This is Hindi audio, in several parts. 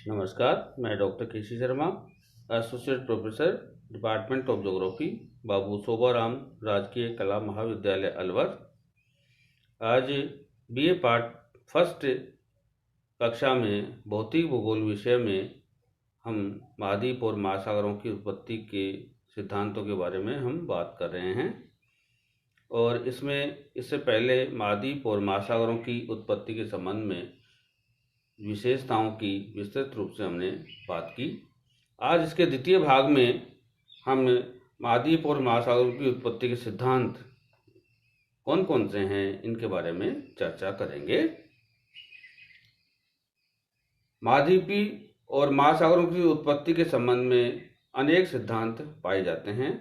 नमस्कार, मैं doctor K C Sharma, associate professor, department of geography, Babu Shobharam Rajkiya Kala महाविद्यालय अलवर। आज बीए पार्ट फर्स्ट कक्षा में भौतिक भूगोल विषय में हम महाद्वीप और महासागरों की उत्पत्ति के सिद्धांतों के बारे में हम बात कर रहे हैं। और इससे पहले महाद्वीप और महासागरों की उत्पत्ति के संबंध में विशेषताओं की विस्तृत रूप से हमने बात की। आज इसके द्वितीय भाग में हम महाद्वीप और महासागरों की उत्पत्ति के सिद्धांत कौन कौन से हैं इनके बारे में चर्चा करेंगे। महाद्वीपी और महासागरों की उत्पत्ति के संबंध में अनेक सिद्धांत पाए जाते हैं।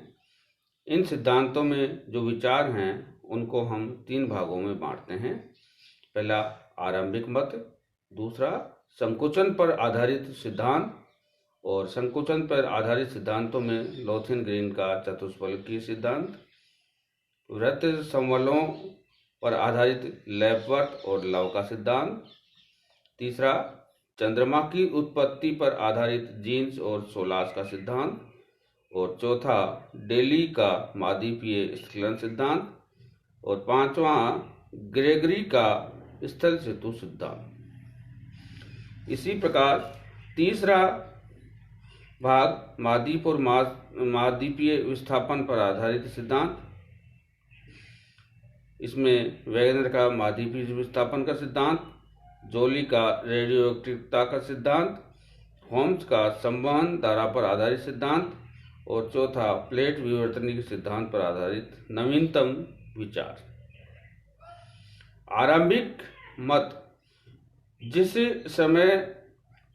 इन सिद्धांतों में जो विचार हैं उनको हम 3 भागों में बांटते हैं। पहला आरंभिक मत, दूसरा संकुचन पर आधारित सिद्धांत, और संकुचन पर आधारित सिद्धांतों में लोथेन ग्रीन का चतुष्फलकीय सिद्धांत, वृत्त समवलों पर आधारित लैपवर्थ और लव का सिद्धांत, तीसरा चंद्रमा की उत्पत्ति पर आधारित जीन्स और सोलास का सिद्धांत, और चौथा डेली का महाद्वीपीय स्खलन सिद्धांत, और 5वां ग्रेगरी का स्थल सेतु सिद्धांत। इसी प्रकार तीसरा भाग महाद्वीप और महाद्वीपीय विस्थापन पर आधारित सिद्धांत। इसमें वैगनर का महाद्वीपीय विस्थापन का सिद्धांत, जोली का रेडियोएक्टिवता का सिद्धांत, होम्स का संवहन धारा पर आधारित सिद्धांत, और चौथा प्लेट विवर्तनी के सिद्धांत पर आधारित नवीनतम विचार। आरंभिक मत, जिस समय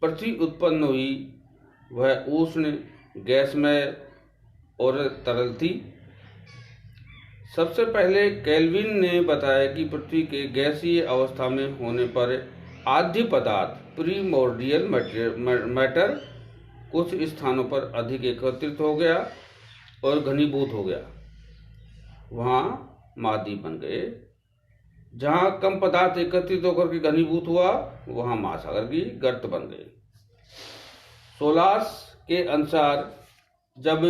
पृथ्वी उत्पन्न हुई वह उष्ण, गैसमय और तरल थी। सबसे पहले केल्विन ने बताया कि पृथ्वी के गैसीय अवस्था में होने पर आद्य पदार्थ प्रीमोर्डियल मैटर कुछ स्थानों पर अधिक एकत्रित हो गया और घनीभूत हो गया। वहाँ महाद्वीप बन गए। जहाँ कम पदार्थ एकत्रित होकर के घनीभूत हुआ वहाँ महासागर की गर्त बन गए। सोलास के अनुसार जब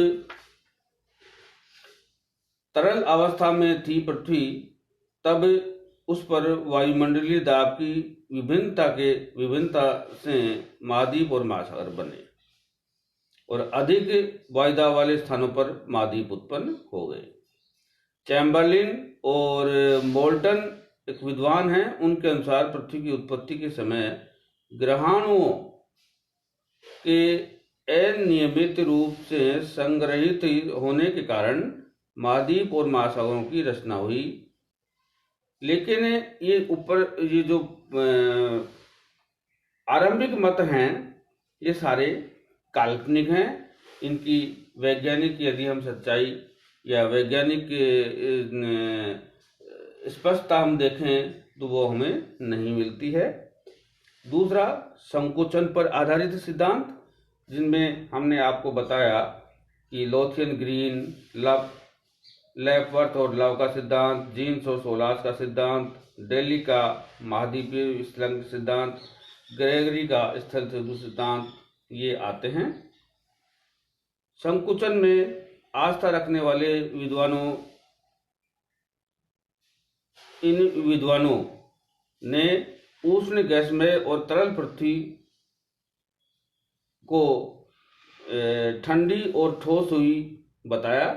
तरल अवस्था में थी पृथ्वी, तब उस पर वायुमंडलीय दाब की विभिन्नता से महाद्वीप और महासागर बने, और अधिक वायुदाब वाले स्थानों पर महाद्वीप उत्पन्न हो गए। चैम्बरलिन और मोल्टन एक विद्वान हैं, उनके अनुसार पृथ्वी की उत्पत्ति के समय ग्रहाणुओं के अनियमित रूप से संग्रहित होने के कारण महाद्वीप और महासागरों की रचना हुई। लेकिन ये जो आरंभिक मत हैं ये सारे काल्पनिक हैं। इनकी वैज्ञानिक यदि हम सच्चाई या वैज्ञानिक स्पष्टता हम देखें तो वो हमें नहीं मिलती है। दूसरा संकुचन पर आधारित सिद्धांत, जिनमें हमने आपको बताया कि लोथेन ग्रीन, लैपवर्थ और लव का सिद्धांत, जीन्स और सोलास का सिद्धांत, डेली का महाद्वीपीय स्खलन सिद्धांत, ग्रेगरी का स्थल सेतु सिद्धांत, ये आते हैं। संकुचन में आस्था रखने वाले इन विद्वानों ने उष्ण, गैसमय और तरल पृथ्वी को ठंडी और ठोस हुई बताया।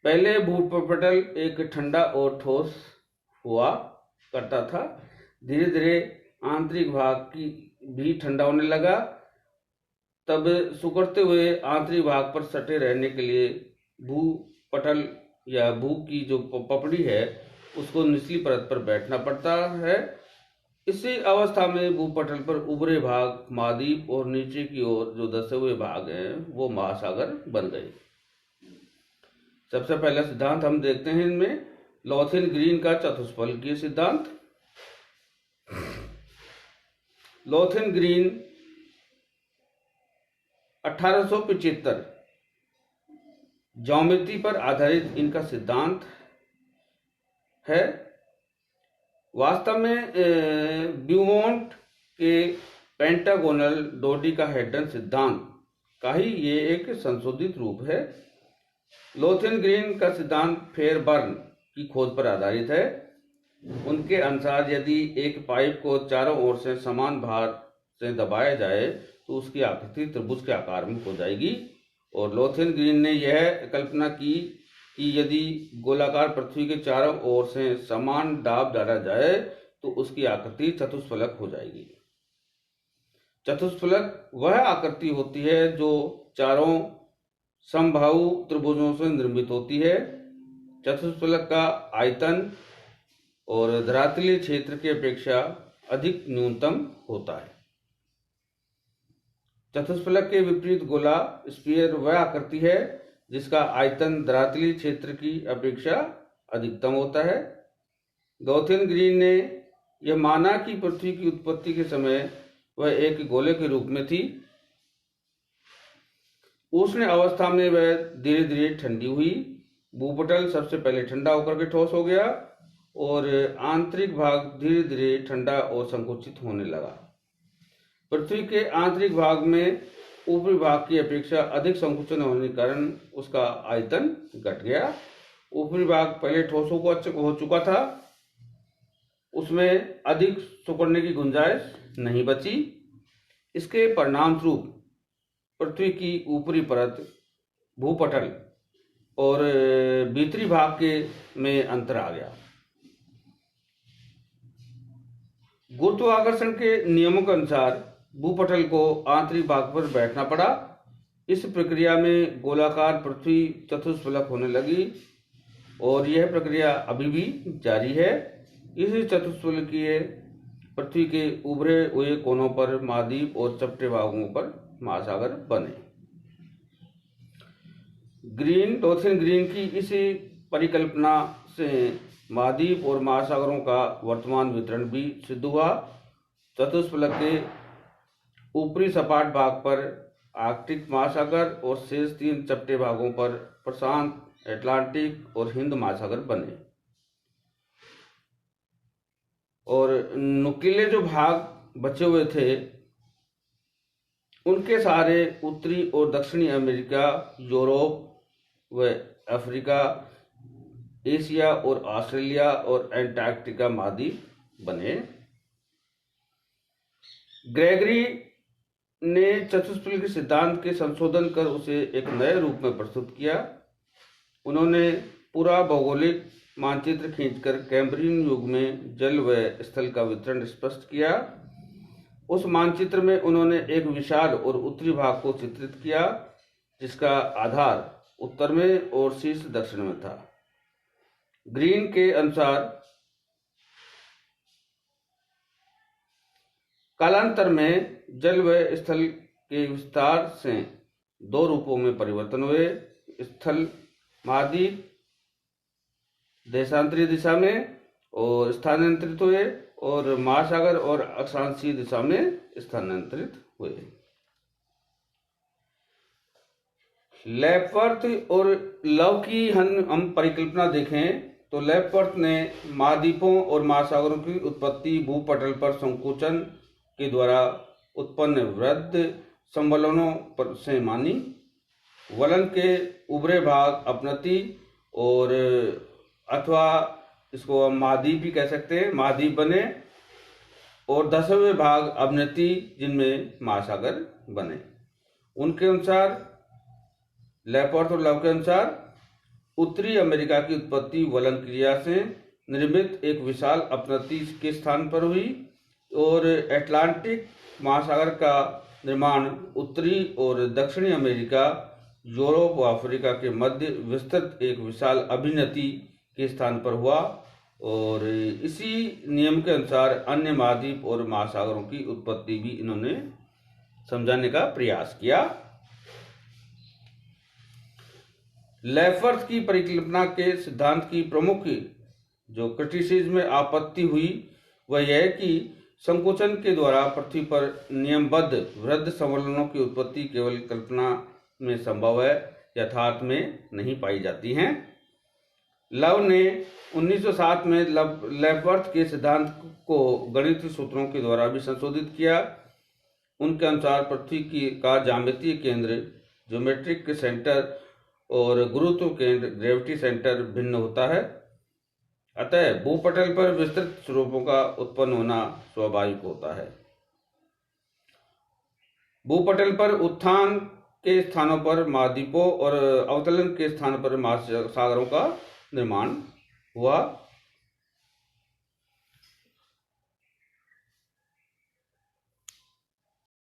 पहले भूपटल एक ठंडा और ठोस हुआ करता था। धीरे धीरे आंतरिक भाग की भी ठंडा होने लगा। तब सिकुड़ते हुए आंतरिक भाग पर सटे रहने के लिए भूपटल या भू की जो पपड़ी है उसको निचली परत पर बैठना पड़ता है। इसी अवस्था में भूपटल पर उभरे भाग महाद्वीप और नीचे की ओर जो धसे हुए भाग हैं वो महासागर बन गए। सबसे पहला सिद्धांत हम देखते हैं इनमें लोथेन ग्रीन का चतुष्फलकीय सिद्धांत। लोथेन ग्रीन 1875 ज्योमेट्री पर आधारित इनका सिद्धांत है। वास्तव में ब्यूमोंट के पेंटागोनल डोडिकाहेड्रन सिद्धांत का ही ये एक संशोधित रूप है। लोथेनग्रीन का सिद्धांत फेयरबर्न की खोज पर आधारित है। उनके अनुसार यदि एक पाइप को चारों ओर से समान भार से दबाया जाए तो उसकी आकृति त्रिभुज के आकार में हो जाएगी। और लोथेनग्रीन ने यह कल्पना की कि यदि गोलाकार पृथ्वी के चारों ओर से समान दाब डाला जाए तो उसकी आकृति चतुष्फलक हो जाएगी। चतुष्फलक वह आकृति होती है जो चारों समबाहु त्रिभुजों से निर्मित होती है। चतुष्फलक का आयतन और धरातलीय क्षेत्र की अपेक्षा अधिक न्यूनतम होता है। चतुष्फलक के विपरीत गोला स्फीयर वह आकृति है जिसका आयतन धरातलीय क्षेत्र की अपेक्षा अधिकतम होता है। लोथेनग्रीन ने यह माना कि पृथ्वी की उत्पत्ति के समय वह एक गोले के रूप में थी। उष्ण अवस्था में वह धीरे धीरे ठंडी हुई। भूपटल सबसे पहले ठंडा होकर के ठोस हो गया और आंतरिक भाग धीरे धीरे ठंडा और संकुचित होने लगा। पृथ्वी के आंतरिक भाग में ऊपरी भाग की अपेक्षा अधिक संकुचन होने के कारण उसका आयतन घट गया। ऊपरी भाग पहले ठोस हो चुका था, उसमें अधिक सिकुड़ने की गुंजाइश नहीं बची। इसके परिणाम स्वरूप पृथ्वी की ऊपरी परत, भूपटल और भीतरी भाग के में अंतर आ गया। गुरुत्वाकर्षण के नियमों के अनुसार भूपटल को आंतरिक भाग पर बैठना पड़ा। इस प्रक्रिया में गोलाकार पृथ्वी चतुष्फलक होने लगी और यह प्रक्रिया अभी भी जारी है। इस चतुष्फलकीय पृथ्वी के उभरे हुए कोनों पर महाद्वीप और चपटे भागों पर महासागर बने। लोथेनग्रीन की इस परिकल्पना से महाद्वीप और महासागरों का वर्तमान वितरण भी सिद्ध हुआ। चतुष्फलक के ऊपरी सपाट भाग पर आर्कटिक महासागर और शेष 3 चपटे भागों पर प्रशांत, अटलांटिक और हिंद महासागर बने। और नुकीले जो भाग बचे हुए थे उनके सारे उत्तरी और दक्षिणी अमेरिका, यूरोप व अफ्रीका, एशिया और ऑस्ट्रेलिया और एंटार्क्टिका महाद्वीप बने। ग्रेगरी ने चतुष्फलक के सिद्धांत के संशोधन कर उसे एक नए रूप में प्रस्तुत किया। उन्होंने पूरा भौगोलिक मानचित्र खींचकर कैम्ब्रियन युग में जल व स्थल का वितरण स्पष्ट किया। उस मानचित्र में उन्होंने एक विशाल और उत्तरी भाग को चित्रित किया जिसका आधार उत्तर में और शीर्ष दक्षिण में था। ग्रीन के अनुसार कालांतर में जल व स्थल के विस्तार से 2 रूपों में परिवर्तन हुए। स्थल महाद्वीप देशांतरी दिशा में और स्थानांतरित हुए और महासागर और अक्षांशीय दिशा में स्थानांतरित हुए। लेपवर्थ और लव की हम परिकल्पना देखें तो लेपवर्थ ने महाद्वीपों और महासागरों की उत्पत्ति भूपटल पर संकोचन के द्वारा उत्पन्न वृद्ध संवलनों पर से मानी। वलन के उभरे भाग अपनति और अथवा इसको हम महाद्वीप भी कह सकते हैं, महाद्वीप बने और 10वें भाग अवनति जिनमें महासागर बने। उनके अनुसार, लेपवर्थ और लव के अनुसार, उत्तरी अमेरिका की उत्पत्ति वलन क्रिया से निर्मित एक विशाल अपनति के स्थान पर हुई और अटलांटिक महासागर का निर्माण उत्तरी और दक्षिणी अमेरिका, यूरोप व अफ्रीका के मध्य विस्तृत एक विशाल अभिनति के स्थान पर हुआ। और इसी नियम के अनुसार अन्य महाद्वीप और महासागरों की उत्पत्ति भी इन्होंने समझाने का प्रयास किया। लेपवर्थ की परिकल्पना के सिद्धांत की प्रमुख जो क्रिटिसिज्म में आपत्ति हुई वह यह कि संकोचन के द्वारा पृथ्वी पर नियमबद्ध वृद्ध संवलनों की उत्पत्ति केवल कल्पना में संभव है, यथार्थ में नहीं पाई जाती हैं। लव ने 1907 में लेपवर्थ के सिद्धांत को गणितीय सूत्रों के द्वारा भी संशोधित किया। उनके अनुसार पृथ्वी का ज्यामितीय केंद्र ज्योमेट्रिक के सेंटर और गुरुत्व केंद्र ग्रेविटी सेंटर भिन्न होता है। अतः भूपटल पर विस्तृत स्वरूपों का उत्पन्न होना स्वाभाविक होता है। भूपटल पर उत्थान के स्थानों पर महाद्वीपों और अवतरण के स्थान पर महासागरों का निर्माण हुआ।